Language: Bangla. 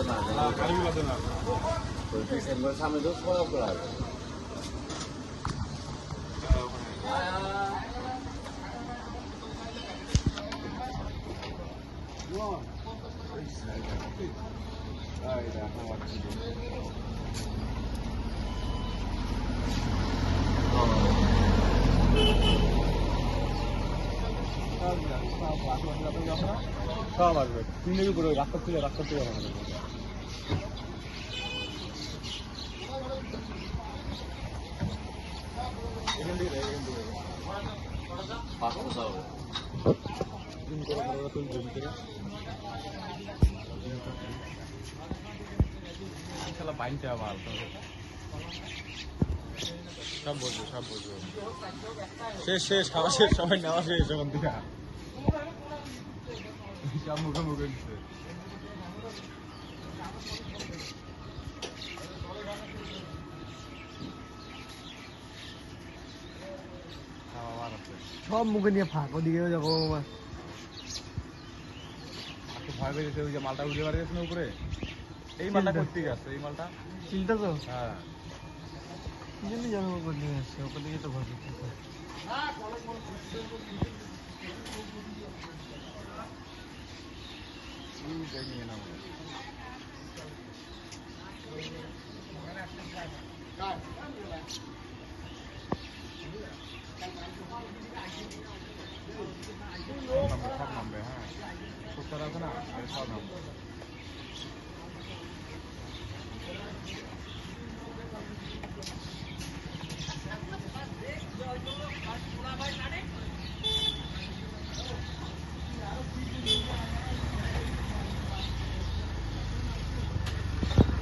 না গাড়িগুলোতে না ডিসেম্বর সামনে তো খোলা খোলা আছে সব আসবে তিনটে উপরে রাস্তা থেকে আমাদের এখান থেকে বাইনতে আবার সব বলছো শেষ খাওয়া শেষ সবাই নেওয়া শেষ ওখান থেকে সব মুখে দিচ্ছে সব মুখে নিয়ে ফাঁক ওদিকেও যাবো ভয় পেয়েছে ওই যে মালটা উঠে বার গেছে না উপরে এই মালটা করতে গেছে এই মালটা চিন্তা তো হ্যাঁ কি জন্য যাবে ওপর নিয়ে আসছে ওপর দিকে তো ভয় পেয়েছে নিয়ে নাও সব নামবে হ্যাঁ সত্তর আছে না সব নামবে